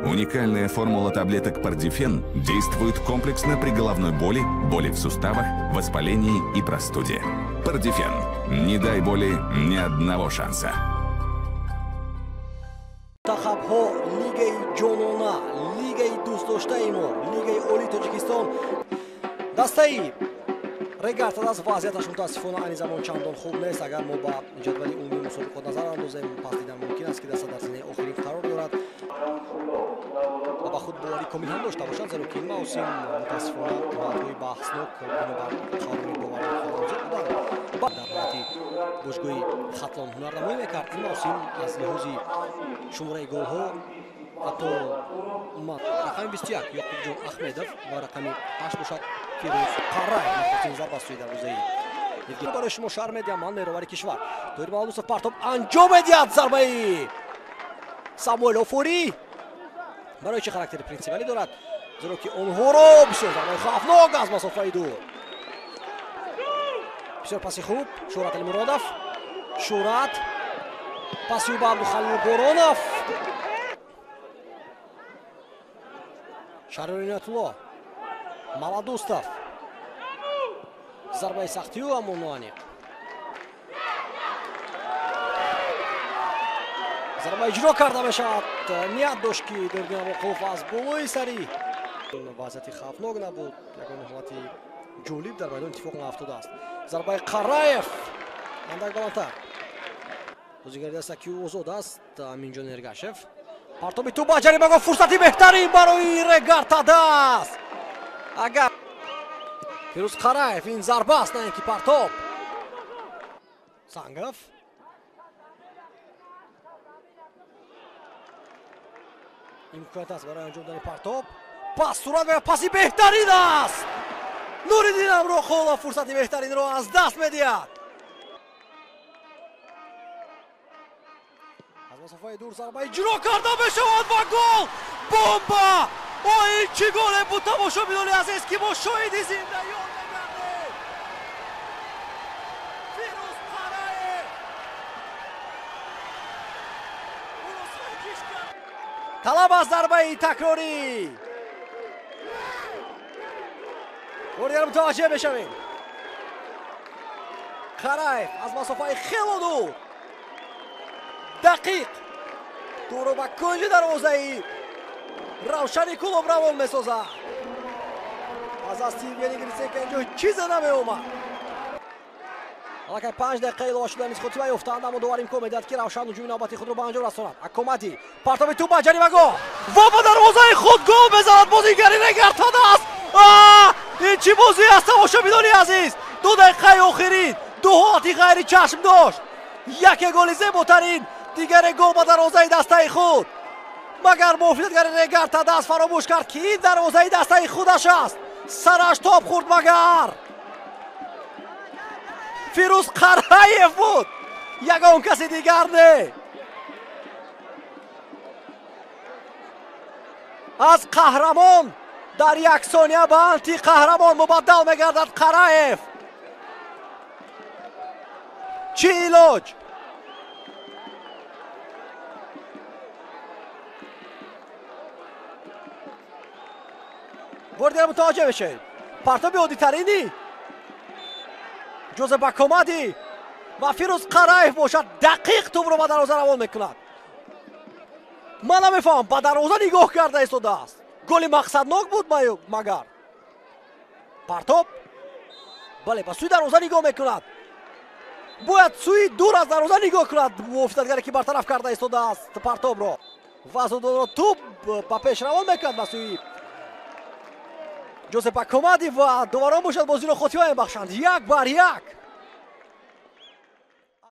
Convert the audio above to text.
Уникальная формула таблеток Пардифен действует комплексно при головной боли, боли в суставах, воспалении и простуде. Пардифен. Не дай боли ни одного шанса. Тахабхо Лигаи Ҷонона, Лигаи дӯстдоштаи мо, Лигаи Олии Тоҷикистон. Дастаи Регарта аз вазъияташ мутаассифона айни замон чандон хуб нест. Агар мо ба ҷадвали умумии мусобиқот назар андозем, пас дидан мумкин аст ки даста дар зинаи охирин қарор дорад ва ба худ боварӣ комил ҳам дошта бошад, зеро ки ин мавсим мутаассифона ҳолатҳои баҳснок бино бар қавлони боварӣ хоҳонзод буданд. дар ҳолати бошгоҳи хатлон ҳунарнамоӣ мекард. ин мавсим аз лиҳози шумораи голҳо ҳатто рақами 21 Ёқубҷон Ахмедов ва рақами 8 бошад Фирӯз Қарраев. нахостин зарба сӯи дарвозаи барои шумо шаҳр медиҳам. ман меровари кишвар Тоҳир Маҳмудов партоб анҷом медиҳад. зарбаи Самуэл Офурӣ барои чӣ характери принсипиалӣ дорад, зеро ки онҳоро бисёр зарбаи хавфнок аз масофаи дур. бисёр паси хуб. Шӯҳрат Алимуродов, Шӯҳрат паси ӯ ба Абдухалил Боронов, Шаҳрёр Иноятулло, Маладӯстов, зарбаи сахтиҳо аммо ноаниқ. зарба иҷро карда мешавад. ният дошт ки Дордин Абоқулов аз болои сари вазъияти хавфнок набуд. ягона ҳолати ҷолиб дар майдон иттифоқ наафтодааст. зарбаи Қарраев андак баландтар. бозигари даста ки ӯ озод аст. Аминҷон Эргашев партоби ту ба ҷаримаго фурсати беҳтарин барои Регартадаст. агар Фирӯз Қарраев ин зарба аст, на ин ки партоб. Сангов имконият аст барои анҷом додани партоб. пас сурат ва паси беҳтарин аст. Нуриддин Амрохонов фурсати беҳтаринро аз даст медиҳад. аз масофаи дур зарба иҷро карда мешавад ва гол! Бомба! ин чӣ голе буд, тамошобинони азиз, ки мо шоҳиди зинда ёд мегардем. Фирӯз Қарраев талаб аз зарбаи такрорӣ. бордиар мутаваҷҷеҳ мешавем. Қарраев аз масофаи хело дур дақиқ турро ба кунҷи дарвозаи равшани Кулоб равон месозад. аз асти Евгений Гриценко инҷо чизе намеомад. аллакай 5 дақиқа илова шуда низ хотима ёфтаанд, аммо довар имкон медиҳад ки Равшан ҳуҷуми навбати худро ба анҷом расонад. Акомади партоби ту ба ҷаримагоҳ ва ба дарвозаи худ гол мезанад. бозигари Регартадаст. ин чӣ бозӣ аст, тамошобинони азиз? 2 дақиқаи охирин ду ҳолати ғайри чашм дошт. яке голи зеботарин, дигаре гол ба дарвозаи дастаи худ. магар муҳофизатгари Регартадаст фаромӯш кард ки ин дарвозаи дастаи худаш аст. сараш тоб хурд. магар Фирӯз Қарраев буд, ягон каси дигар не. аз қаҳрамон дар як сония ба антиқаҳрамон мубаддал мегардад Қарраев. чӣ илоҷ? бордиар мутаваҷҷеҳ мешавед. партоби оддитарини ҷозеф Акомади ва Фирӯз Қарраев бошад. дақиқ тӯбро ба дарвоза равон мекунад. ман намефаҳмам, ба дарвоза нигоҳ карда истодааст. голи мақсаднок буд магар. партоб бале ба сӯи дарвоза нигоҳ мекунад. бояд сӯи дур аз дарвоза нигоҳ кунад муҳофизатгаре ки бартараф карда истодааст партобро. вазудонро тӯб ба пеш равон мекунад ба сӯи ҷозеф Акомади ва доварон бошад бозиро хотима мебахшанд. 1-1.